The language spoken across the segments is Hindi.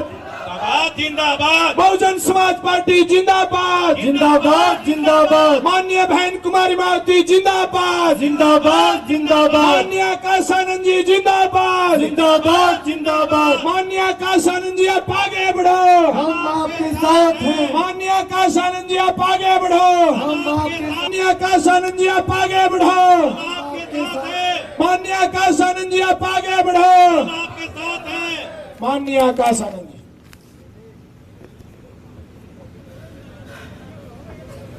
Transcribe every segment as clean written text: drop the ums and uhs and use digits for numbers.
जिंदाबाद जिंदाबाद। बहुजन समाज पार्टी जिंदाबाद जिंदाबाद जिंदाबाद। माननीय बहन कुमारी मावती जिंदाबाद जिंदाबाद जिंदाबाद। माननीय आकाशानंद जी जिंदाबाद जिंदाबाद जिंदाबाद। माननीय आकाशानंद जी आप आगे बढ़ो, हम आपके साथ हैं। माननीय आकाशानंद जी आप आगे बढ़ो, हम आपके माननीय आकाशानंद जी आप आगे बढ़ो, साथ हैं। माननीय आकाशानंद जी आप आगे बढ़ो, आपके साथ हैं। माननीय आकाशानंद जी।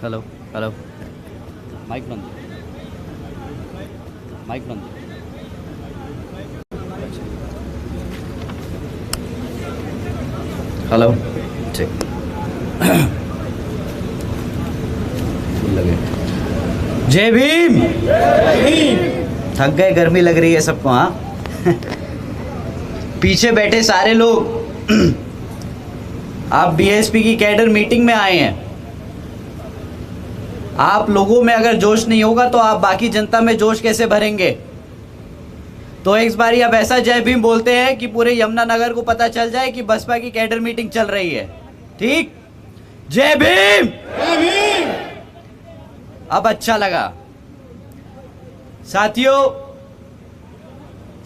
हेलो हेलो, माइक बंद, माइक बंद। हेलो, ठीक। लगे। जय भीम। थक गए, गर्मी लग रही है सबको। हाँ पीछे बैठे सारे लोग आप बीएसपी की कैडर मीटिंग में आए हैं। आप लोगों में अगर जोश नहीं होगा तो आप बाकी जनता में जोश कैसे भरेंगे? तो एक बारी अब ऐसा जय भीम बोलते हैं कि पूरे यमुनानगर को पता चल जाए कि बसपा की कैडर मीटिंग चल रही है। ठीक, जय भीम। जय भीम। अब अच्छा लगा। साथियों,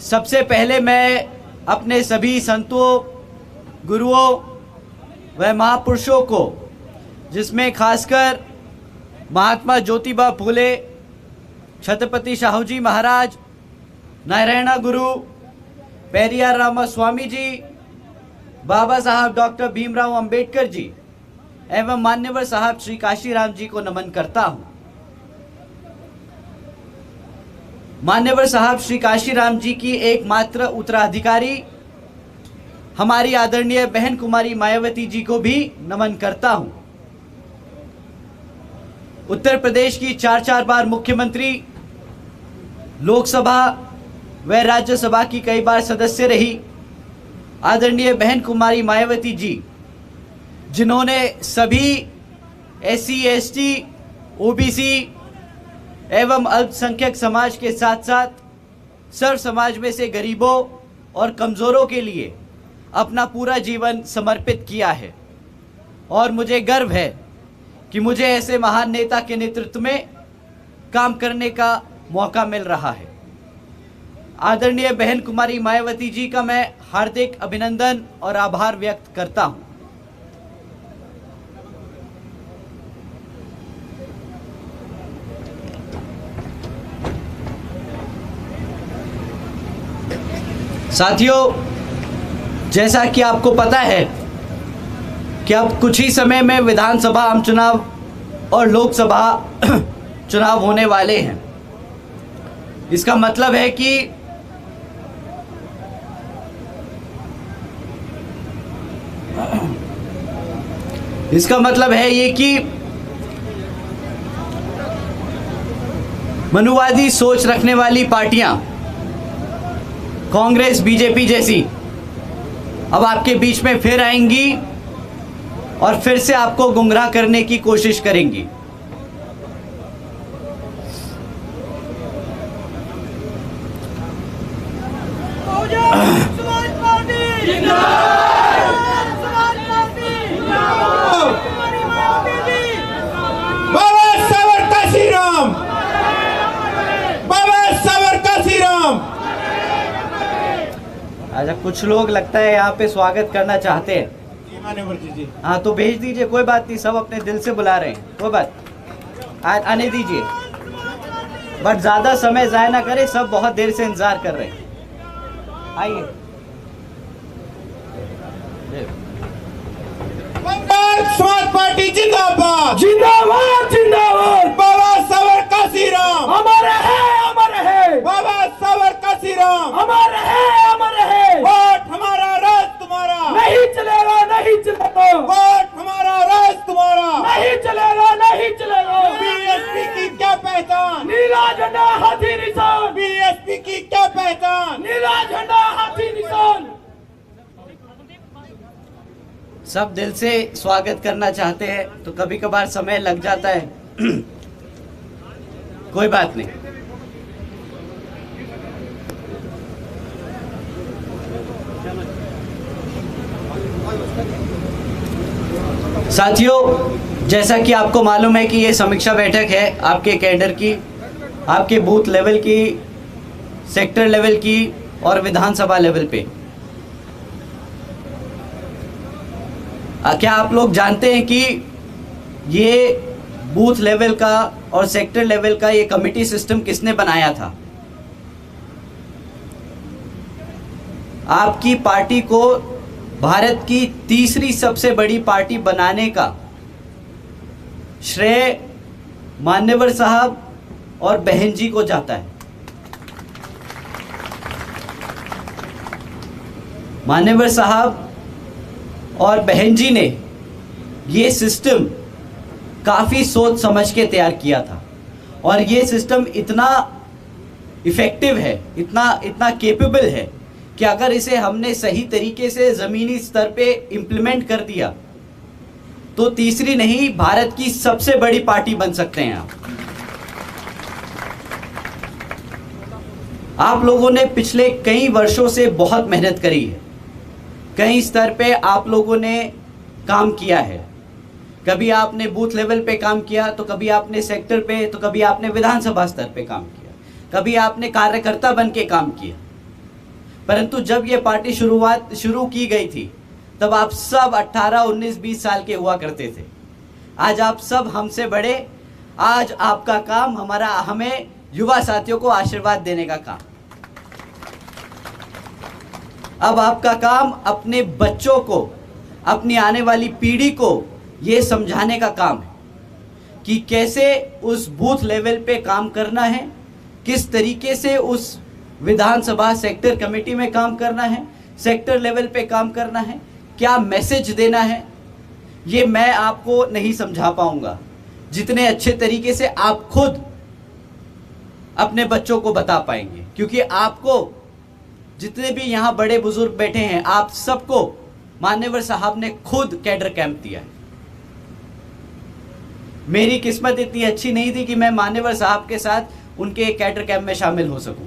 सबसे पहले मैं अपने सभी संतों, गुरुओं व महापुरुषों को, जिसमें खासकर महात्मा ज्योतिबा फूले, छत्रपति शाहू जी महाराज, नारायणा गुरु, पेरियार रामास्वामी जी, बाबा साहब डॉक्टर भीमराव अंबेडकर जी एवं मान्यवर साहब श्री काशीराम जी को नमन करता हूं। मान्यवर साहब श्री काशीराम जी की एकमात्र उत्तराधिकारी हमारी आदरणीय बहन कुमारी मायावती जी को भी नमन करता हूं। उत्तर प्रदेश की 4 बार मुख्यमंत्री, लोकसभा व राज्यसभा की कई बार सदस्य रही आदरणीय बहन कुमारी मायावती जी, जिन्होंने सभी SC ST OBC एवं अल्पसंख्यक समाज के साथ साथ सर्व समाज में से गरीबों और कमज़ोरों के लिए अपना पूरा जीवन समर्पित किया है। और मुझे गर्व है कि मुझे ऐसे महान नेता के नेतृत्व में काम करने का मौका मिल रहा है। आदरणीय बहन कुमारी मायावती जी का मैं हार्दिक अभिनंदन और आभार व्यक्त करता हूं। साथियों, जैसा कि आपको पता है कि अब कुछ ही समय में विधानसभा आम चुनाव और लोकसभा चुनाव होने वाले हैं। इसका मतलब है कि ये कि मनुवादी सोच रखने वाली पार्टियां, कांग्रेस, बीजेपी जैसी, अब आपके बीच में फिर आएंगी और फिर से आपको गुमराह करने की कोशिश करेंगी। बाबा सावरकर श्री राम, बाबा सावरकर श्री राम। अच्छा, कुछ लोग लगता है यहाँ पे स्वागत करना चाहते हैं। हाँ, तो भेज दीजिए, कोई बात नहीं, सब अपने दिल से बुला रहे हैं, कोई बात आने दीजिए, बट ज्यादा समय जाया ना करें, सब बहुत देर से इंतजार कर रहे हैं। आइए। समाज पार्टी जिंदाबाद, जिंदाबाद जिंदाबाद। बाबा सावरकर श्री राम, अमर है, अमर है। बाबा सावरकर श्री राम, अमर है, अमर है। वोट हमारा, राज तुम्हारा, नहीं चलेगा, नहीं चलेगा। वोट हमारा, राज तुम्हारा, नहीं चलेगा, नहीं चलेगा। बीएसपी की क्या पहचान, नीला झंडा हाथी निशान। बीएसपी की क्या पहचान, नीला झंडा हाथी निशान। सब दिल से स्वागत करना चाहते हैं, तो कभी कभार समय लग जाता है, कोई बात नहीं। साथियों, जैसा कि आपको मालूम है कि ये समीक्षा बैठक है आपके कैडर की, आपके बूथ लेवल की, सेक्टर लेवल की और विधानसभा लेवल पे। क्या आप लोग जानते हैं कि ये बूथ लेवल का और सेक्टर लेवल का ये कमेटी सिस्टम किसने बनाया था? आपकी पार्टी को भारत की तीसरी सबसे बड़ी पार्टी बनाने का श्रेय मान्यवर साहब और बहन जी को जाता है। मान्यवर साहब और बहन जी ने ये सिस्टम काफ़ी सोच समझ के तैयार किया था और ये सिस्टम इतना इफ़ेक्टिव है, इतना केपेबल है कि अगर इसे हमने सही तरीके से ज़मीनी स्तर पे इम्प्लीमेंट कर दिया तो तीसरी नहीं, भारत की सबसे बड़ी पार्टी बन सकते हैं आप लोगों ने पिछले कई वर्षों से बहुत मेहनत करी है। कई स्तर पे आप लोगों ने काम किया है। कभी आपने बूथ लेवल पे काम किया, तो कभी आपने सेक्टर पे, तो कभी आपने विधानसभा स्तर पे काम किया, कभी आपने कार्यकर्ता बन के काम किया। परंतु जब ये पार्टी शुरू की गई थी तब आप सब 18, 19, 20 साल के हुआ करते थे। आज आप सब हमसे बड़े। आज आपका काम हमें युवा साथियों को आशीर्वाद देने का काम। अब आपका काम अपने बच्चों को, अपनी आने वाली पीढ़ी को ये समझाने का काम है कि कैसे उस बूथ लेवल पे काम करना है, किस तरीके से उस विधानसभा सेक्टर कमेटी में काम करना है, सेक्टर लेवल पे काम करना है, क्या मैसेज देना है। ये मैं आपको नहीं समझा पाऊंगा जितने अच्छे तरीके से आप खुद अपने बच्चों को बता पाएंगे, क्योंकि आपको जितने भी यहाँ बड़े बुजुर्ग बैठे हैं, आप सबको मान्यवर साहब ने खुद कैडर कैंप दिया है। मेरी किस्मत इतनी अच्छी नहीं थी कि मैं मान्यवर साहब के साथ उनके कैडर कैंप में शामिल हो सकूं,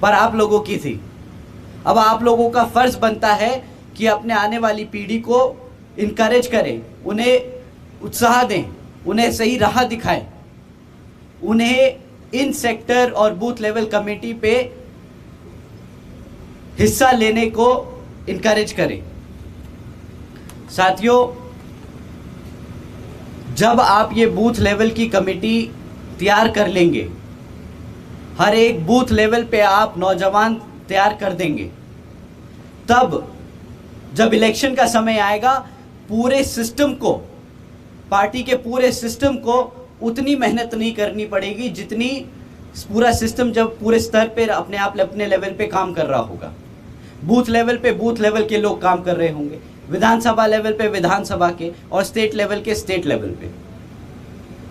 पर आप लोगों की थी। अब आप लोगों का फर्ज बनता है कि अपने आने वाली पीढ़ी को इनकरेज करें, उन्हें उत्साह दें, उन्हें सही राह दिखाएं, उन्हें इन सेक्टर और बूथ लेवल कमेटी पे हिस्सा लेने को इनकरेज करें। साथियों, जब आप ये बूथ लेवल की कमेटी तैयार कर लेंगे, हर एक बूथ लेवल पे आप नौजवान तैयार कर देंगे, तब जब इलेक्शन का समय आएगा, पूरे सिस्टम को, पार्टी के पूरे सिस्टम को उतनी मेहनत नहीं करनी पड़ेगी जितनी पूरा सिस्टम जब पूरे स्तर पे अपने लेवल पे काम कर रहा होगा। बूथ लेवल पे बूथ लेवल के लोग काम कर रहे होंगे, विधानसभा लेवल पे विधानसभा के, और स्टेट लेवल के स्टेट लेवल पे।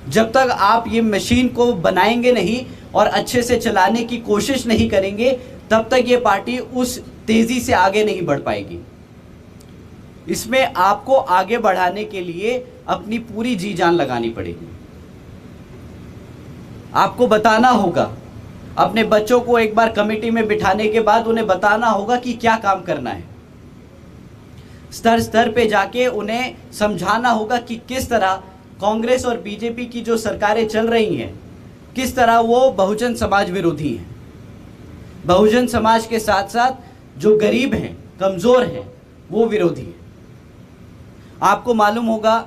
जब तक आप ये मशीन को बनाएंगे नहीं और अच्छे से चलाने की कोशिश नहीं करेंगे, तब तक ये पार्टी उस तेजी से आगे नहीं बढ़ पाएगी। इसमें आपको आगे बढ़ाने के लिए अपनी पूरी जी जान लगानी पड़ेगी। आपको बताना होगा, अपने बच्चों को एक बार कमेटी में बिठाने के बाद उन्हें बताना होगा कि क्या काम करना है। स्तर स्तर पे जाके उन्हें समझाना होगा कि किस तरह कांग्रेस और बीजेपी की जो सरकारें चल रही हैं, किस तरह वो बहुजन समाज विरोधी हैं। बहुजन समाज के साथ साथ जो गरीब हैं, कमज़ोर हैं, वो विरोधी हैं। आपको मालूम होगा,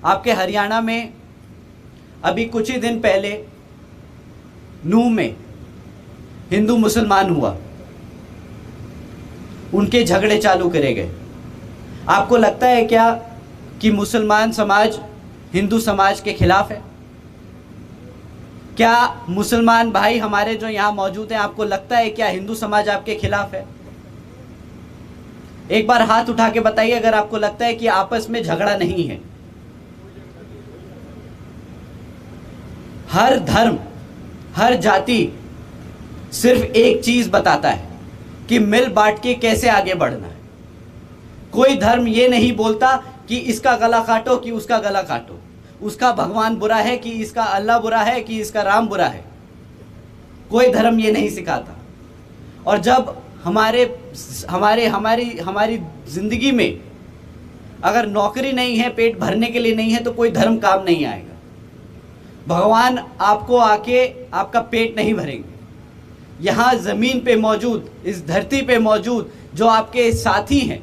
आपके हरियाणा में अभी कुछ ही दिन पहले नूह में हिंदू मुसलमान हुआ, उनके झगड़े चालू करे गए। आपको लगता है क्या कि मुसलमान समाज हिंदू समाज के खिलाफ है? क्या मुसलमान भाई हमारे जो यहाँ मौजूद हैं, आपको लगता है क्या हिंदू समाज आपके खिलाफ है? एक बार हाथ उठा के बताइए अगर आपको लगता है कि आपस में झगड़ा नहीं है। हर धर्म, हर जाति सिर्फ एक चीज बताता है कि मिल बांट के कैसे आगे बढ़ना है। कोई धर्म ये नहीं बोलता कि इसका गला काटो कि उसका गला काटो, उसका भगवान बुरा है कि इसका अल्लाह बुरा है कि इसका राम बुरा है। कोई धर्म ये नहीं सिखाता। और जब हमारी जिंदगी में अगर नौकरी नहीं है, पेट भरने के लिए नहीं है, तो कोई धर्म काम नहीं आएगा। भगवान आपको आके आपका पेट नहीं भरेंगे। यहाँ ज़मीन पे मौजूद, इस धरती पे मौजूद जो आपके साथी हैं,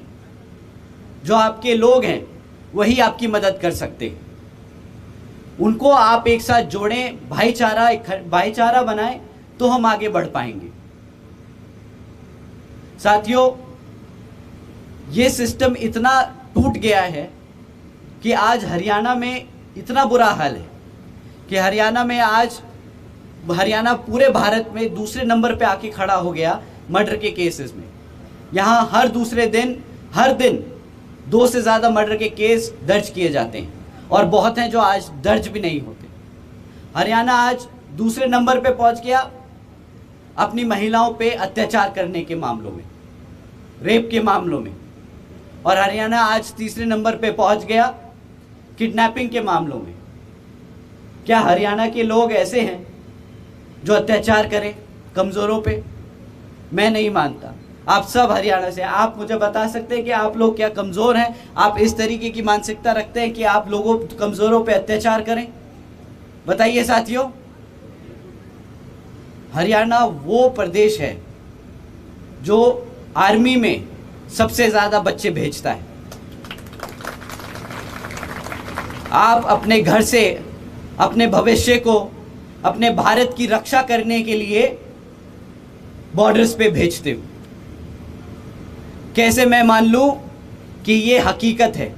जो आपके लोग हैं, वही आपकी मदद कर सकते हैं। उनको आप एक साथ जोड़ें, भाईचारा बनाएं, तो हम आगे बढ़ पाएंगे। साथियों, ये सिस्टम इतना टूट गया है कि आज हरियाणा में इतना बुरा हाल है कि हरियाणा पूरे भारत में दूसरे नंबर पे आके खड़ा हो गया मर्डर के केसेस में। यहाँ हर दिन 2 से ज़्यादा मर्डर के केस दर्ज किए जाते हैं, और बहुत हैं जो आज दर्ज भी नहीं होते। हरियाणा आज दूसरे नंबर पे पहुंच गया अपनी महिलाओं पे अत्याचार करने के मामलों में, रेप के मामलों में, और हरियाणा आज तीसरे नंबर पे पहुंच गया किडनैपिंग के मामलों में। क्या हरियाणा के लोग ऐसे हैं जो अत्याचार करें कमज़ोरों पे? मैं नहीं मानता। आप सब हरियाणा से, आप मुझे बता सकते हैं कि आप लोग क्या कमज़ोर हैं? आप इस तरीके की मानसिकता रखते हैं कि आप लोगों कमज़ोरों पे अत्याचार करें? बताइए साथियों। हरियाणा वो प्रदेश है जो आर्मी में सबसे ज़्यादा बच्चे भेजता है। आप अपने घर से अपने भविष्य को, अपने भारत की रक्षा करने के लिए बॉर्डर्स पे भेजते हो। कैसे मैं मान लूं कि ये हकीकत है?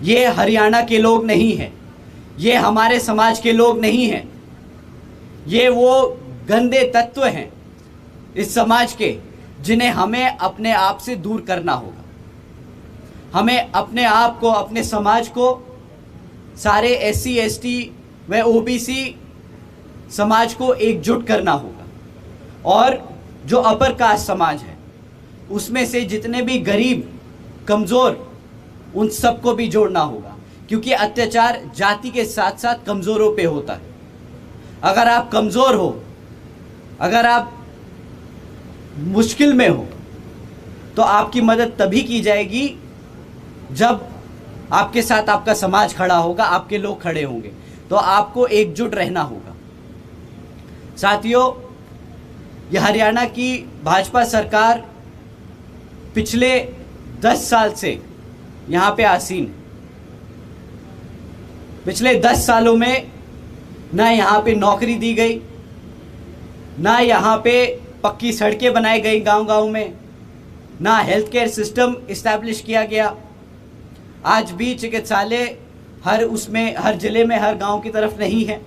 ये हरियाणा के लोग नहीं हैं, ये हमारे समाज के लोग नहीं हैं, ये वो गंदे तत्व हैं इस समाज के जिन्हें हमें अपने आप से दूर करना होगा। हमें अपने आप को, अपने समाज को, सारे SC ST व OBC समाज को एकजुट करना होगा, और जो अपर कास्ट समाज है उसमें से जितने भी गरीब, कमज़ोर, उन सबको भी जोड़ना होगा, क्योंकि अत्याचार जाति के साथ साथ कमज़ोरों पे होता है। अगर आप कमज़ोर हो, अगर आप मुश्किल में हो, तो आपकी मदद तभी की जाएगी जब आपके साथ आपका समाज खड़ा होगा, आपके लोग खड़े होंगे। तो आपको एकजुट रहना होगा। साथियों, यह हरियाणा की भाजपा सरकार पिछले 10 साल से यहाँ पे आसीन है। पिछले 10 सालों में ना यहाँ पे नौकरी दी गई, ना यहाँ पे पक्की सड़कें बनाई गई गांव-गांव में, ना हेल्थ केयर सिस्टम इस्टेब्लिश किया गया। आज भी चिकित्सालय हर जिले में, हर गांव की तरफ नहीं है।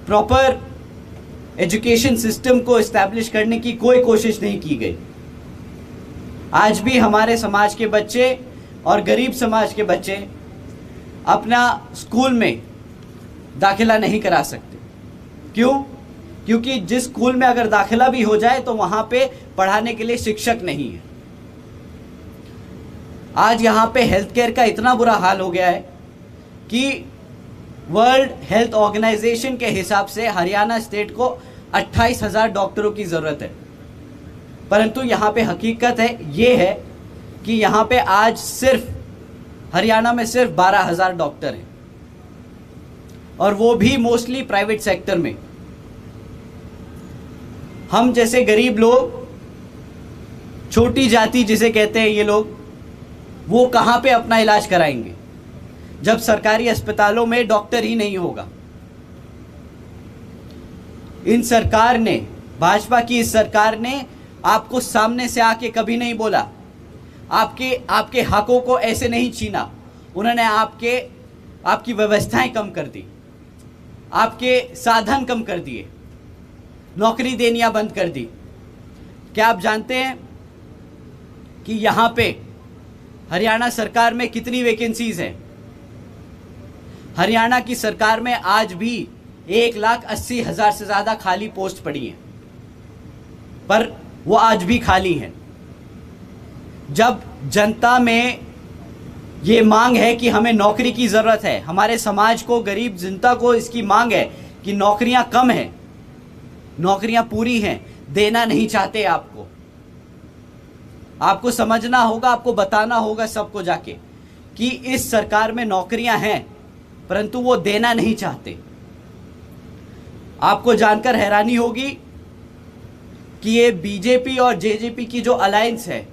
प्रॉपर एजुकेशन सिस्टम को इस्टेब्लिश करने की कोई कोशिश नहीं की गई। आज भी हमारे समाज के बच्चे और गरीब समाज के बच्चे अपना स्कूल में दाखिला नहीं करा सकते। क्यों? क्योंकि जिस स्कूल में अगर दाखिला भी हो जाए तो वहाँ पे पढ़ाने के लिए शिक्षक नहीं है। आज यहाँ पे हेल्थ केयर का इतना बुरा हाल हो गया है कि वर्ल्ड हेल्थ ऑर्गेनाइजेशन के हिसाब से हरियाणा स्टेट को 28,000 डॉक्टरों की ज़रूरत है, परंतु यहाँ पे हकीकत ये है कि यहाँ पे आज हरियाणा में सिर्फ 12,000 डॉक्टर हैं, और वो भी मोस्टली प्राइवेट सेक्टर में। हम जैसे गरीब लोग, छोटी जाति जिसे कहते हैं ये लोग, वो कहाँ पे अपना इलाज कराएंगे जब सरकारी अस्पतालों में डॉक्टर ही नहीं होगा। इन सरकार ने, भाजपा की इस सरकार ने आपको सामने से आके कभी नहीं बोला, आपके हकों को ऐसे नहीं छीना। उन्होंने आपकी व्यवस्थाएं कम कर दी, आपके साधन कम कर दिए, नौकरी देनियां बंद कर दी। क्या आप जानते हैं कि यहाँ पे हरियाणा सरकार में कितनी वैकेंसीज हैं? हरियाणा की सरकार में आज भी 1,80,000 से ज़्यादा खाली पोस्ट पड़ी हैं, पर वो आज भी खाली हैं। जब जनता में ये मांग है कि हमें नौकरी की ज़रूरत है, हमारे समाज को, गरीब जनता को इसकी मांग है कि नौकरियां कम हैं, नौकरियां पूरी हैं, देना नहीं चाहते आपको। आपको समझना होगा, आपको बताना होगा सबको जाके कि इस सरकार में नौकरियां हैं परंतु वो देना नहीं चाहते। आपको जानकर हैरानी होगी कि ये बीजेपी और जेजेपी की जो अलायंस है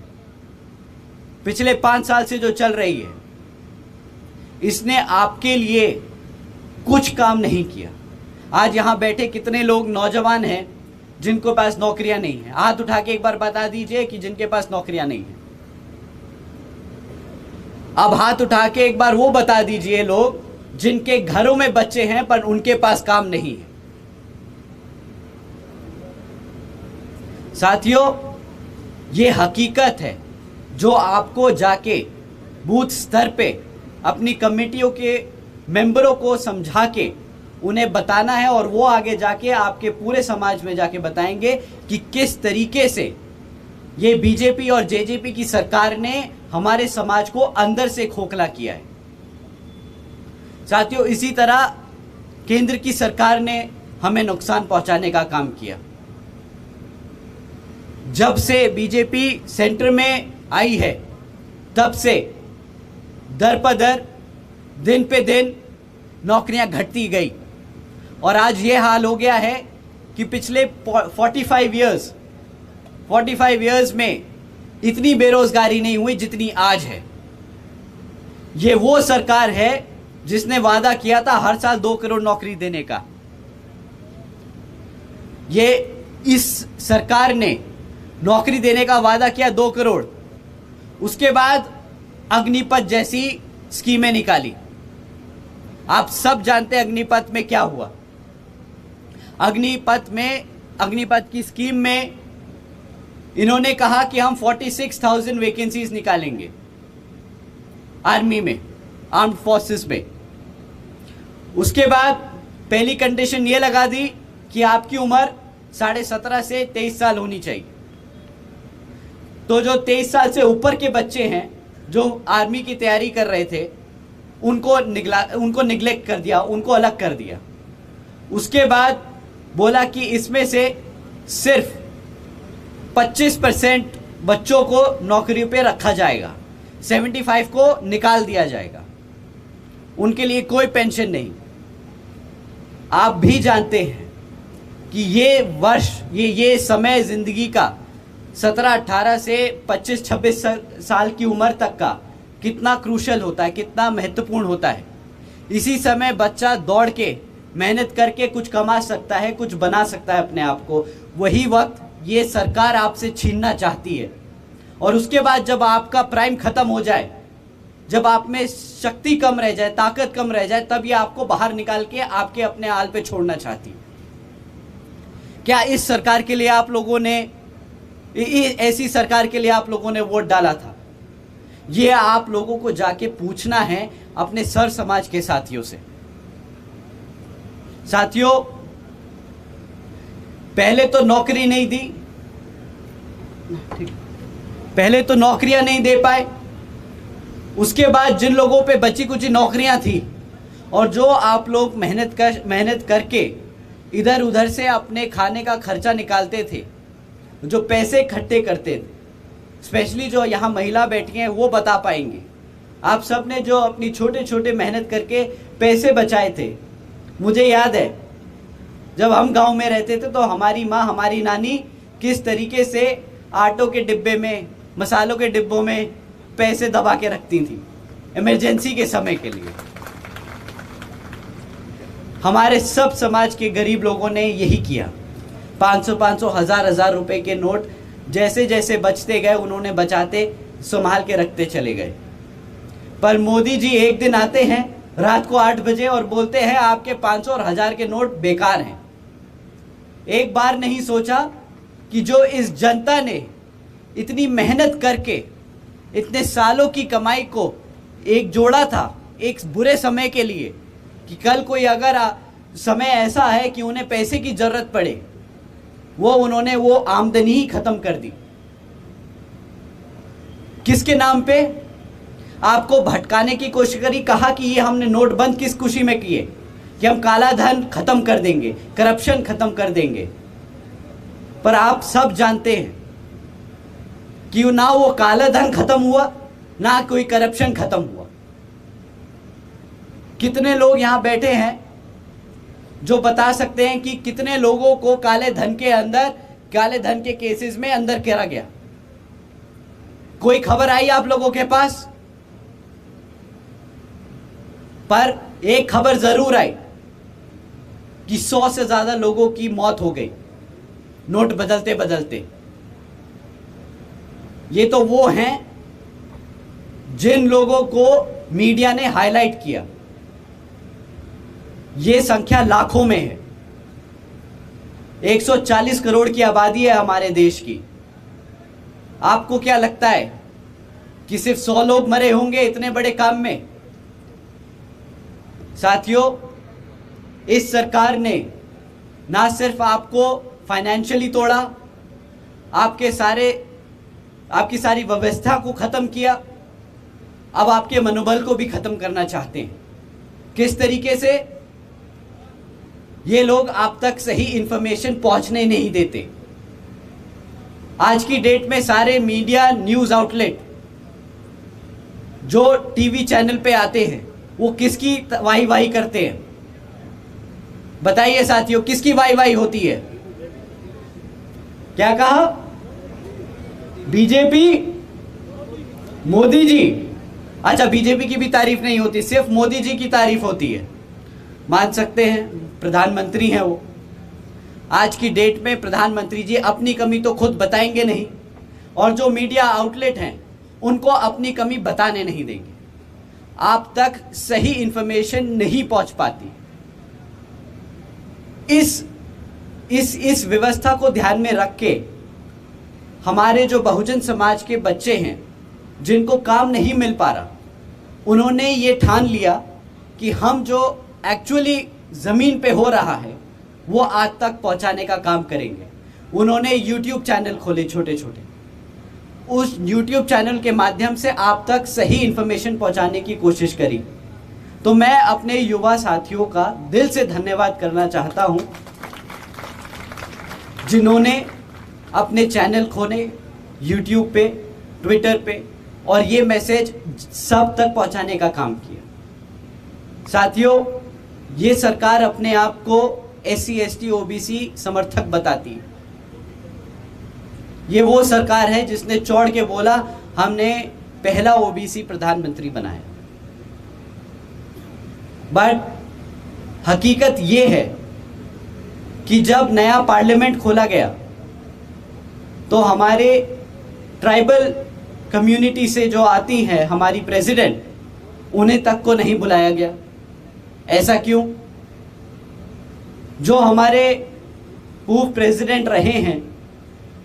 पिछले 5 साल से जो चल रही है, इसने आपके लिए कुछ काम नहीं किया। आज यहां बैठे कितने लोग नौजवान हैं जिनको पास नौकरियां नहीं है? हाथ उठा के एक बार बता दीजिए कि जिनके पास नौकरियां नहीं है। अब हाथ उठा के एक बार वो बता दीजिए लोग जिनके घरों में बच्चे हैं पर उनके पास काम नहीं है। साथियों, ये हकीकत है जो आपको जाके बूथ स्तर पे अपनी कमेटियों के मेंबरों को समझा के उन्हें बताना है और वो आगे जाके आपके पूरे समाज में जाके बताएंगे कि किस तरीके से ये बीजेपी और जेजेपी की सरकार ने हमारे समाज को अंदर से खोखला किया है। साथियों, इसी तरह केंद्र की सरकार ने हमें नुकसान पहुंचाने का काम किया। जब से बीजेपी सेंटर में आई है तब से दर पर दर दिन पे दिन नौकरियां घटती गई और आज ये हाल हो गया है कि पिछले 45 इयर्स में इतनी बेरोजगारी नहीं हुई जितनी आज है। ये वो सरकार है जिसने वादा किया था हर साल 2 करोड़ नौकरी देने का। ये इस सरकार ने नौकरी देने का वादा किया 2 करोड़, उसके बाद अग्निपथ जैसी स्कीमें निकाली। आप सब जानते हैं अग्निपथ में क्या हुआ। अग्निपथ की स्कीम में इन्होंने कहा कि हम 46,000 वैकेंसीज निकालेंगे आर्मी में, आर्म्ड फोर्सेस में। उसके बाद पहली कंडीशन ये लगा दी कि आपकी उम्र 17.5 से 23 साल होनी चाहिए। तो जो 23 साल से ऊपर के बच्चे हैं जो आर्मी की तैयारी कर रहे थे उनको निगलेक्ट कर दिया, उनको अलग कर दिया। उसके बाद बोला कि इसमें से सिर्फ 25% बच्चों को नौकरी पे रखा जाएगा, 75 को निकाल दिया जाएगा, उनके लिए कोई पेंशन नहीं। आप भी जानते हैं कि ये वर्ष, ये समय जिंदगी का 17-18 से 25-26 साल की उम्र तक का कितना क्रूशल होता है, कितना महत्वपूर्ण होता है। इसी समय बच्चा दौड़ के मेहनत करके कुछ कमा सकता है, कुछ बना सकता है अपने आप को। वही वक्त ये सरकार आपसे छीनना चाहती है। और उसके बाद जब आपका प्राइम खत्म हो जाए, जब आप में शक्ति कम रह जाए, ताकत कम रह जाए, तब ये आपको बाहर निकाल के आपके अपने हाल पे छोड़ना चाहती है। क्या इस सरकार के लिए आप लोगों ने, ऐसी सरकार के लिए आप लोगों ने वोट डाला था? ये आप लोगों को जाके पूछना है अपने सर समाज के साथियों से। साथियों, पहले तो नौकरी नहीं दी, पहले तो नौकरियां नहीं दे पाए। उसके बाद जिन लोगों पे बची कुछ नौकरियां थी और जो आप लोग मेहनत करके इधर उधर से अपने खाने का खर्चा निकालते थे, जो पैसे इकट्ठे करते थे, स्पेशली जो यहाँ महिला बैठी हैं वो बता पाएंगे। आप सब ने जो अपनी छोटे छोटे मेहनत करके पैसे बचाए थे। मुझे याद है जब हम गांव में रहते थे तो हमारी माँ, हमारी नानी किस तरीके से आटों के डिब्बे में, मसालों के डिब्बों में पैसे दबा के रखती थी इमरजेंसी के समय के लिए। हमारे सब समाज के गरीब लोगों ने यही किया। 500-500, 1000-1000 रुपए के नोट जैसे जैसे बचते गए उन्होंने बचाते संभाल के रखते चले गए। पर मोदी जी एक दिन आते हैं रात को 8 बजे और बोलते हैं आपके 500 और 1000 के नोट बेकार हैं। एक बार नहीं सोचा कि जो इस जनता ने इतनी मेहनत करके इतने सालों की कमाई को एक जोड़ा था एक बुरे समय के लिए, कि कल कोई अगर समय ऐसा है कि उन्हें पैसे की जरूरत पड़े, उन्होंने वो आमदनी ही खत्म कर दी। किसके नाम पे? आपको भटकाने की कोशिश करी। कहा कि ये हमने नोट बंद किस खुशी में किए कि हम काला धन खत्म कर देंगे, करप्शन खत्म कर देंगे। पर आप सब जानते हैं कि ना वो काला धन खत्म हुआ, ना कोई करप्शन खत्म हुआ। कितने लोग यहां बैठे हैं जो बता सकते हैं कि कितने लोगों को काले धन के केसेस में अंदर करा गया? कोई खबर आई आप लोगों के पास? पर एक खबर जरूर आई कि 100 से ज्यादा लोगों की मौत हो गई नोट बदलते बदलते। ये तो वो हैं जिन लोगों को मीडिया ने हाईलाइट किया। ये संख्या लाखों में है। 140 करोड़ की आबादी है हमारे देश की। आपको क्या लगता है कि सिर्फ 100 लोग मरे होंगे इतने बड़े काम में? साथियों, इस सरकार ने ना सिर्फ आपको फाइनेंशियली तोड़ा, आपकी सारी व्यवस्था को खत्म किया, अब आपके मनोबल को भी खत्म करना चाहते हैं। किस तरीके से? ये लोग आप तक सही इंफॉर्मेशन पहुंचने नहीं देते। आज की डेट में सारे मीडिया न्यूज आउटलेट जो टीवी चैनल पे आते हैं वो किसकी वाही वाही करते हैं? बताइए साथियों, किसकी वाही वाही होती है? क्या कहा? बीजेपी, मोदी जी। अच्छा, बीजेपी की भी तारीफ नहीं होती, सिर्फ मोदी जी की तारीफ होती है। मान सकते हैं, प्रधानमंत्री हैं वो। आज की डेट में प्रधानमंत्री जी अपनी कमी तो खुद बताएंगे नहीं, और जो मीडिया आउटलेट हैं उनको अपनी कमी बताने नहीं देंगे। आप तक सही इंफॉर्मेशन नहीं पहुंच पाती। इस व्यवस्था को ध्यान में रख के हमारे जो बहुजन समाज के बच्चे हैं जिनको काम नहीं मिल पा रहा, उन्होंने ये ठान लिया कि हम जो एक्चुअली जमीन पे हो रहा है वो आज तक पहुंचाने का काम करेंगे। उन्होंने YouTube चैनल खोले छोटे छोटे। उस YouTube चैनल के माध्यम से आप तक सही इंफॉर्मेशन पहुंचाने की कोशिश करी। तो मैं अपने युवा साथियों का दिल से धन्यवाद करना चाहता हूं जिन्होंने अपने चैनल खोले YouTube पे, ट्विटर पे, और ये मैसेज सब तक पहुंचाने का काम किया। साथियों, ये सरकार अपने आप को SC ST OBC समर्थक बताती है। ये वो सरकार है जिसने चौड़ के बोला हमने पहला OBC प्रधानमंत्री बनाया। बट हकीकत ये है कि जब नया पार्लियामेंट खोला गया तो हमारे ट्राइबल कम्युनिटी से जो आती हैं हमारी प्रेसिडेंट, उन्हें तक को नहीं बुलाया गया। ऐसा क्यों? जो हमारे पूर्व प्रेसिडेंट रहे हैं,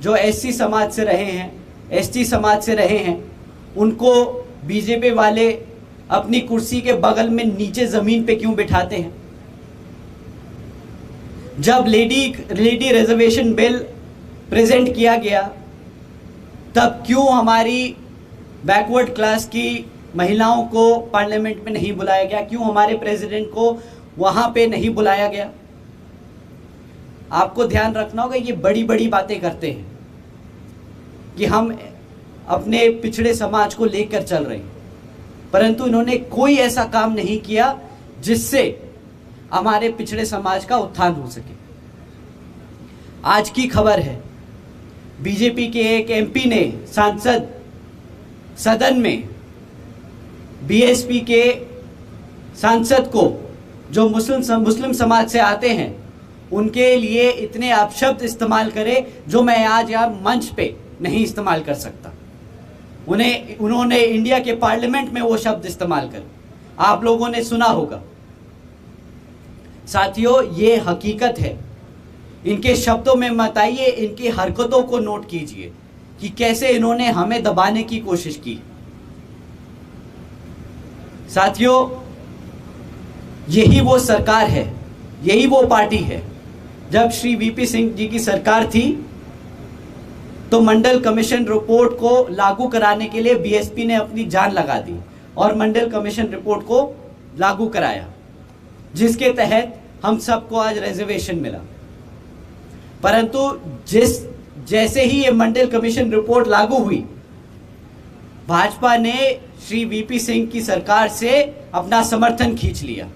जो SC समाज से रहे हैं, ST समाज से रहे हैं, उनको बीजेपी वाले अपनी कुर्सी के बगल में नीचे जमीन पे क्यों बिठाते हैं? जब लेडी रिजर्वेशन बिल प्रेजेंट किया गया तब क्यों हमारी बैकवर्ड क्लास की महिलाओं को पार्लियामेंट में नहीं बुलाया गया? क्यों हमारे प्रेसिडेंट को वहां पे नहीं बुलाया गया? आपको ध्यान रखना होगा, ये बड़ी बड़ी बातें करते हैं कि हम अपने पिछड़े समाज को लेकर चल रहे हैं, परंतु इन्होंने कोई ऐसा काम नहीं किया जिससे हमारे पिछड़े समाज का उत्थान हो सके। आज की खबर है, बीजेपी के एक MP ने सांसद सदन में BSP के सांसद को, जो मुस्लिम समाज से आते हैं, उनके लिए इतने अपशब्द इस्तेमाल करे जो मैं आज यहाँ मंच पे नहीं इस्तेमाल कर सकता। उन्होंने इंडिया के पार्लियामेंट में वो शब्द इस्तेमाल करे, आप लोगों ने सुना होगा। साथियों, ये हकीकत है। इनके शब्दों में मत आइए, इनकी हरकतों को नोट कीजिए कि कैसे इन्होंने हमें दबाने की कोशिश की। साथियों, यही वो सरकार है, यही वो पार्टी है। जब श्री VP सिंह जी की सरकार थी तो मंडल कमीशन रिपोर्ट को लागू कराने के लिए BSP ने अपनी जान लगा दी और मंडल कमीशन रिपोर्ट को लागू कराया, जिसके तहत हम सबको आज रिजर्वेशन मिला। परंतु जैसे ही ये मंडल कमीशन रिपोर्ट लागू हुई, भाजपा ने श्री वीपी सिंह की सरकार से अपना समर्थन खींच लिया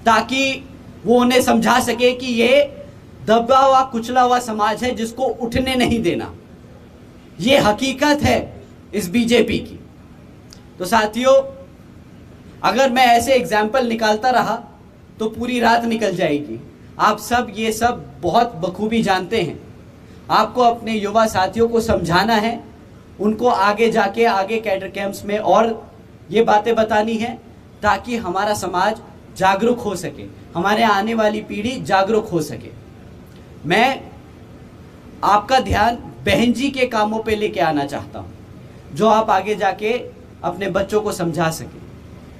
ताकि वो उन्हें समझा सके कि ये दबा हुआ कुचला हुआ समाज है जिसको उठने नहीं देना। ये हकीकत है इस बीजेपी की। तो साथियों, अगर मैं ऐसे एग्जाम्पल निकालता रहा तो पूरी रात निकल जाएगी। आप सब ये सब बहुत बखूबी जानते हैं। आपको अपने युवा साथियों को समझाना है, उनको आगे जाके आगे कैडर कैंप्स में और ये बातें बतानी है ताकि हमारा समाज जागरूक हो सके, हमारे आने वाली पीढ़ी जागरूक हो सके। मैं आपका ध्यान बहन जी के कामों पे लेके आना चाहता हूँ, जो आप आगे जाके अपने बच्चों को समझा सके।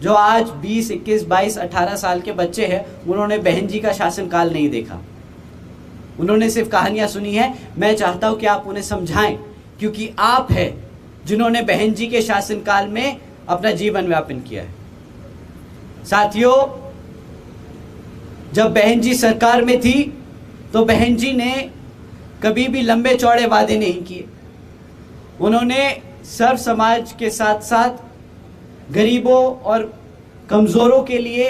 जो आज 20, 21, 22, 18 साल के बच्चे हैं, उन्होंने बहन जी का शासनकाल नहीं देखा, उन्होंने सिर्फ कहानियां सुनी है। मैं चाहता हूं कि आप उन्हें समझाएं, क्योंकि आप हैं जिन्होंने बहन जी के शासनकाल में अपना जीवन व्यापन किया है। साथियों, जब बहन जी सरकार में थी तो बहन जी ने कभी भी लंबे चौड़े वादे नहीं किए। उन्होंने सर्व समाज के साथ साथ गरीबों और कमजोरों के लिए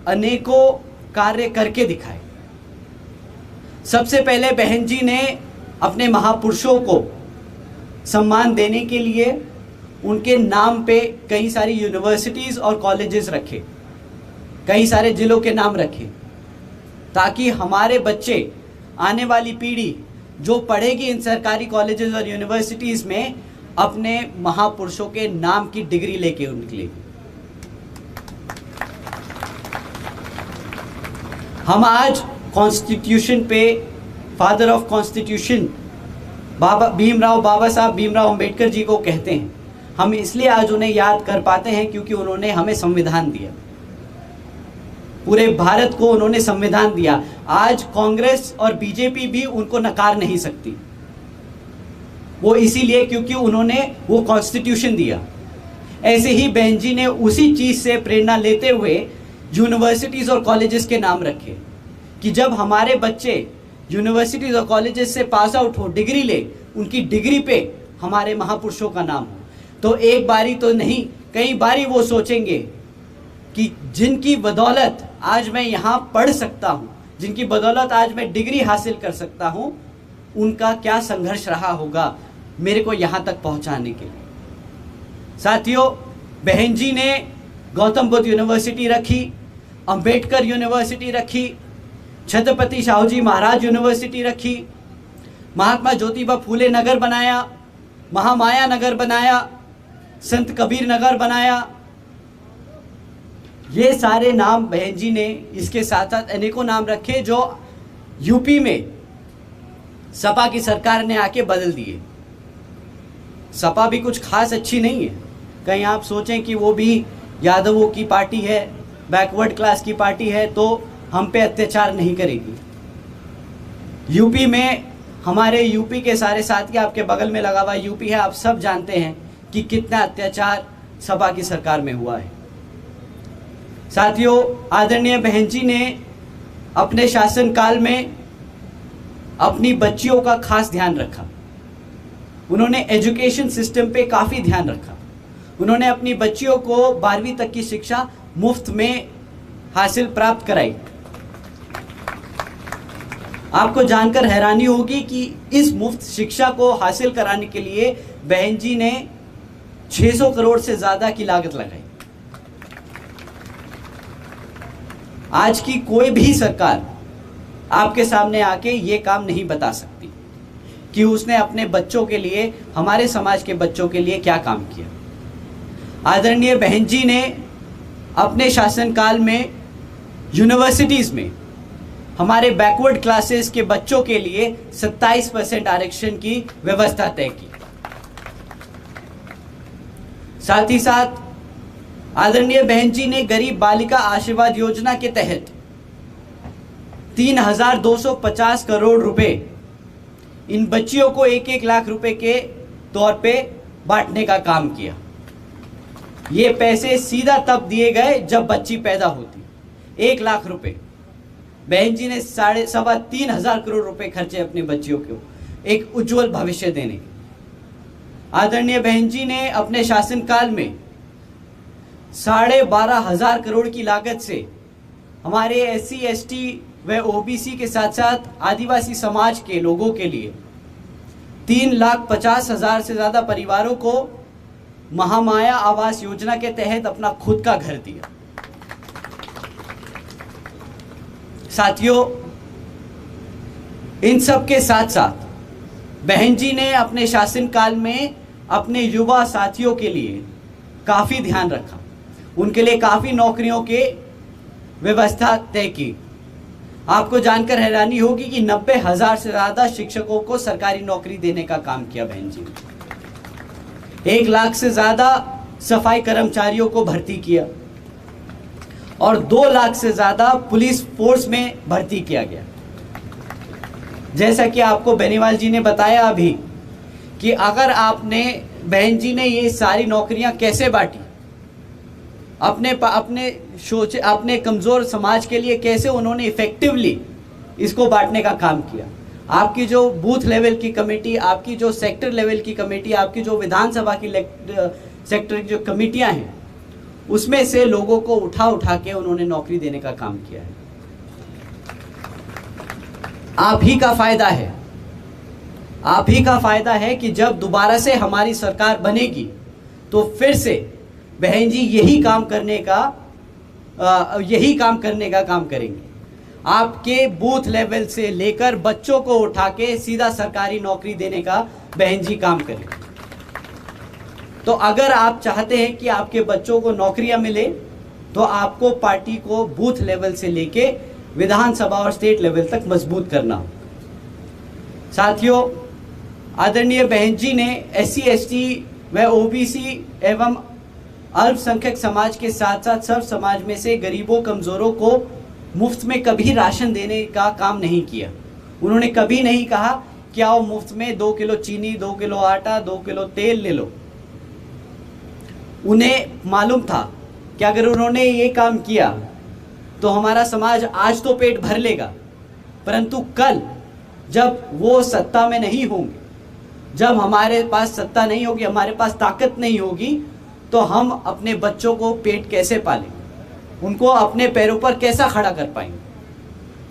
अनेकों कार्य करके दिखाए। सबसे पहले बहन जी ने अपने महापुरुषों को सम्मान देने के लिए उनके नाम पे कई सारी यूनिवर्सिटीज और कॉलेजेस रखे, कई सारे जिलों के नाम रखे, ताकि हमारे बच्चे, आने वाली पीढ़ी जो पढ़ेगी इन सरकारी कॉलेजेस और यूनिवर्सिटीज में, अपने महापुरुषों के नाम की डिग्री लेके निकलेगी। हम आज कॉन्स्टिट्यूशन पे फादर ऑफ कॉन्स्टिट्यूशन बाबा साहब भीमराव अंबेडकर जी को कहते हैं। हम इसलिए आज उन्हें याद कर पाते हैं क्योंकि उन्होंने हमें संविधान दिया, पूरे भारत को उन्होंने संविधान दिया। आज कांग्रेस और बीजेपी भी उनको नकार नहीं सकती, वो इसीलिए क्योंकि उन्होंने वो कॉन्स्टिट्यूशन दिया। ऐसे ही बहन जी ने उसी चीज से प्रेरणा लेते हुए यूनिवर्सिटीज और कॉलेजेस के नाम रखे कि जब हमारे बच्चे यूनिवर्सिटीज और कॉलेजेस से पास आउट हो, डिग्री ले, उनकी डिग्री पे हमारे महापुरुषों का नाम हो। तो एक बारी तो नहीं, कई बारी वो सोचेंगे कि जिनकी बदौलत आज मैं यहाँ पढ़ सकता हूँ, जिनकी बदौलत आज मैं डिग्री हासिल कर सकता हूँ, उनका क्या संघर्ष रहा होगा मेरे को यहाँ तक पहुँचाने के लिए। साथियों, बहन जी ने गौतम बुद्ध यूनिवर्सिटी रखी, अंबेडकर यूनिवर्सिटी रखी, छत्रपति शाहूजी महाराज यूनिवर्सिटी रखी, महात्मा ज्योतिबा फूले नगर बनाया, महामाया नगर बनाया, संत कबीर नगर बनाया। ये सारे नाम बहन जी ने, इसके साथ साथ अनेकों नाम रखे जो यूपी में सपा की सरकार ने आके बदल दिए। सपा भी कुछ खास अच्छी नहीं है, कहीं आप सोचें कि वो भी यादवों की पार्टी है, बैकवर्ड क्लास की पार्टी है, तो हम पे अत्याचार नहीं करेगी। यूपी में हमारे यूपी के सारे साथी, आपके बगल में लगा हुआ यूपी है, आप सब जानते हैं कि कितना अत्याचार सपा की सरकार में हुआ है। साथियों, आदरणीय बहन जी ने अपने शासनकाल में अपनी बच्चियों का खास ध्यान रखा। उन्होंने एजुकेशन सिस्टम पे काफ़ी ध्यान रखा। उन्होंने अपनी बच्चियों को 12वीं तक की शिक्षा मुफ्त में हासिल प्राप्त कराई। आपको जानकर हैरानी होगी कि इस मुफ्त शिक्षा को हासिल कराने के लिए बहन जी ने 600 करोड़ से ज़्यादा की लागत लगाई। आज की कोई भी सरकार आपके सामने आके ये काम नहीं बता सकती कि उसने अपने बच्चों के लिए, हमारे समाज के बच्चों के लिए क्या काम किया। आदरणीय बहन जी ने अपने शासनकाल में यूनिवर्सिटीज़ में हमारे बैकवर्ड क्लासेस के बच्चों के लिए 27% आरक्षण की व्यवस्था तय की। साथ ही साथ आदरणीय बहन जी ने गरीब बालिका आशीर्वाद योजना के तहत 3,250 करोड़ रुपए इन बच्चियों को 1-1 लाख रुपए के तौर पे बांटने का काम किया। ये पैसे सीधा तब दिए गए जब बच्ची पैदा होती। 1 लाख रुपए बहन जी ने 3,500 करोड़ रुपए खर्चे अपने बच्चियों को एक उज्जवल भविष्य देने के। आदरणीय बहन जी ने अपने शासनकाल में 12,500 करोड़ की लागत से हमारे SC ST व OBC के साथ साथ आदिवासी समाज के लोगों के लिए 3,50,000 से ज़्यादा परिवारों को महामाया आवास योजना के तहत अपना खुद का घर दिया। साथियों, इन सब के साथ साथ बहन जी ने अपने शासनकाल में अपने युवा साथियों के लिए काफ़ी ध्यान रखा, उनके लिए काफ़ी नौकरियों के व्यवस्था तय की। आपको जानकर हैरानी होगी कि 90,000 से ज़्यादा शिक्षकों को सरकारी नौकरी देने का काम किया बहन जी ने। 1 लाख से ज़्यादा सफाई कर्मचारियों को भर्ती किया और 2 लाख से ज़्यादा पुलिस फोर्स में भर्ती किया गया। जैसा कि आपको बेनीवाल जी ने बताया अभी कि अगर आपने बहन जी ने ये सारी नौकरियां कैसे बांटी, अपने कमज़ोर समाज के लिए कैसे उन्होंने इफेक्टिवली इसको बांटने का काम किया। आपकी जो बूथ लेवल की कमेटी, आपकी जो सेक्टर लेवल की कमेटी, आपकी जो विधानसभा की सेक्टर की जो कमेटियां हैं, उसमें से लोगों को उठा उठा के उन्होंने नौकरी देने का काम किया है। आप ही का फायदा है, आप ही का फायदा है कि जब दोबारा से हमारी सरकार बनेगी तो फिर से बहन जी यही काम करने का काम करेंगे। आपके बूथ लेवल से लेकर बच्चों को उठा के सीधा सरकारी नौकरी देने का बहन जी काम करेंगे। तो अगर आप चाहते हैं कि आपके बच्चों को नौकरियां मिले तो आपको पार्टी को बूथ लेवल से लेके विधानसभा और स्टेट लेवल तक मजबूत करना हो। साथियों, आदरणीय बहन जी ने SC ST व OBC एवं अल्पसंख्यक समाज के साथ साथ सर्व समाज में से गरीबों कमज़ोरों को मुफ्त में कभी राशन देने का काम नहीं किया। उन्होंने कभी नहीं कहा कि आओ मुफ्त में 2 किलो चीनी, 2 किलो आटा, 2 किलो तेल ले लो। उन्हें मालूम था कि अगर उन्होंने ये काम किया तो हमारा समाज आज तो पेट भर लेगा, परंतु कल जब वो सत्ता में नहीं होंगे, जब हमारे पास सत्ता नहीं होगी, हमारे पास ताकत नहीं होगी, तो हम अपने बच्चों को पेट कैसे पालेंगे, उनको अपने पैरों पर कैसा खड़ा कर पाएंगे।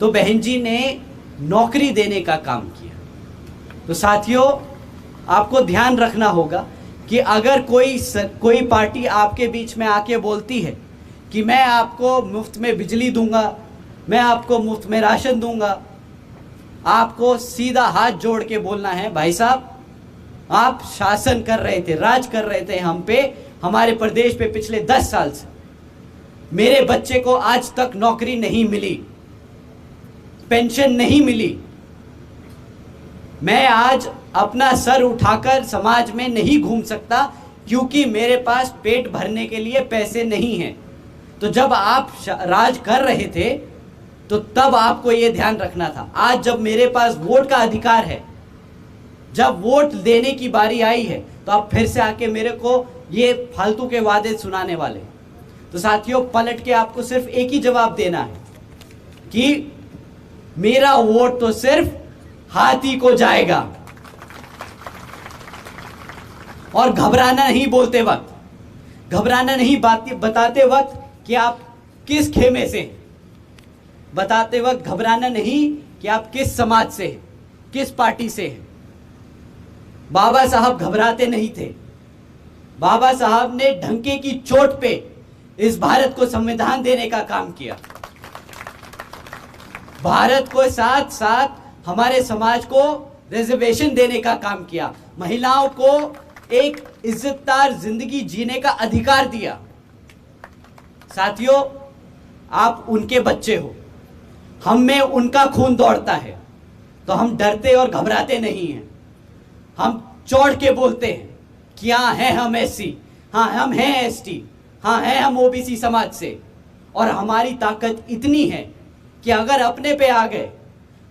तो बहन जी ने नौकरी देने का काम किया। तो साथियों, आपको ध्यान रखना होगा कि अगर कोई पार्टी आपके बीच में आके बोलती है कि मैं आपको मुफ्त में बिजली दूंगा, मैं आपको मुफ्त में राशन दूंगा, आपको सीधा हाथ जोड़ के बोलना है, भाई साहब आप शासन कर रहे थे, राज कर रहे थे हम पे, हमारे प्रदेश पे पिछले 10 साल से। मेरे बच्चे को आज तक नौकरी नहीं मिली, पेंशन नहीं मिली। मैं आज अपना सर उठाकर समाज में नहीं घूम सकता क्योंकि मेरे पास पेट भरने के लिए पैसे नहीं हैं। तो जब आप राज कर रहे थे तो तब आपको यह ध्यान रखना था। आज जब मेरे पास वोट का अधिकार है, जब वोट देने की बारी आई है, तो आप फिर से आके मेरे को ये फालतू के वादे सुनाने वाले। तो साथियों, पलट के आपको सिर्फ एक ही जवाब देना है कि मेरा वोट तो सिर्फ हाथी को जाएगा। और घबराना नहीं बोलते वक्त, घबराना नहीं बताते वक्त कि आप किस खेमे से हैं, बताते वक्त घबराना नहीं कि आप किस समाज से हैं, किस पार्टी से हैं। बाबा साहब घबराते नहीं थे। बाबा साहब ने ढंके की चोट पे इस भारत को संविधान देने का काम किया। भारत को साथ साथ हमारे समाज को रिजर्वेशन देने का काम किया, महिलाओं को एक इज्जतदार जिंदगी जीने का अधिकार दिया। साथियों, आप उनके बच्चे हो, हम में उनका खून दौड़ता है, तो हम डरते और घबराते नहीं हैं। हम चौड़ के बोलते हैं कि हाँ है हम SC, हाँ हम हैं ST, हाँ है हम OBC समाज से, और हमारी ताकत इतनी है कि अगर अपने पे आ गए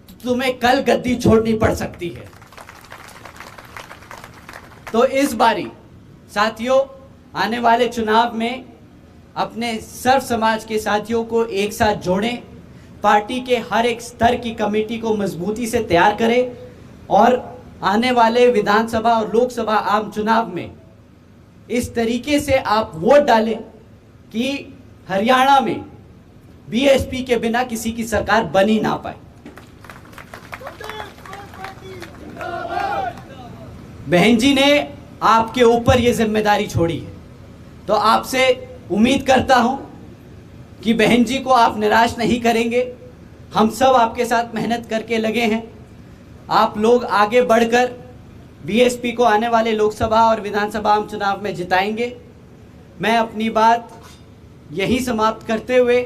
तो तुम्हें कल गद्दी छोड़नी पड़ सकती है। तो इस बारी साथियों, आने वाले चुनाव में अपने सर्व समाज के साथियों को एक साथ जोड़ें, पार्टी के हर एक स्तर की कमेटी को मजबूती से तैयार करें और आने वाले विधानसभा और लोकसभा आम चुनाव में इस तरीके से आप वोट डालें कि हरियाणा में बीएसपी के बिना किसी की सरकार बन ही ना पाए। बहन जी ने आपके ऊपर ये जिम्मेदारी छोड़ी है, तो आपसे उम्मीद करता हूं कि बहन जी को आप निराश नहीं करेंगे। हम सब आपके साथ मेहनत करके लगे हैं। आप लोग आगे बढ़कर बीएसपी को आने वाले लोकसभा और विधानसभा आम चुनाव में जिताएंगे। मैं अपनी बात यही समाप्त करते हुए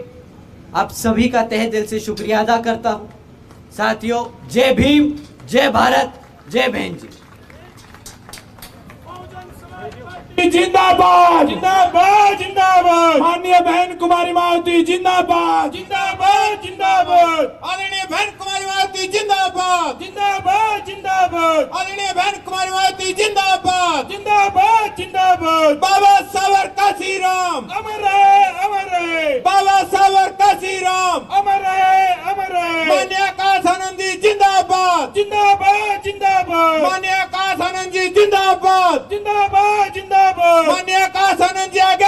आप सभी का तहे दिल से शुक्रिया अदा करता हूं। साथियों, जय भीम, जय भारत, जय बहन जी। जिंदाबाद जिंदाबाद जिंदाबाद माननीय बहन कुमारी मायावती जिंदाबाद जिंदाबाद जिंदाबाद आदरणीय बहन कुमारी मायावती जिंदाबाद जिंदाबाद जिंदाबाद आदरणीय बहन कुमारी मायावती जिंदाबाद जिंदाबाद जिंदाबाद बाबा सावरकर का श्री राम अमर रहे अमर रहे बाबा सावरकर का श्री राम अमर रहे अमर रहे माननीय आकाश आनंद जी जिंदाबाद जिंदाबाद जिंदाबाद माननीय आकाश आनंद जी जिंदाबाद जिंदाबाद जिंदाबाद माननीय आकाश आनंद जी आगे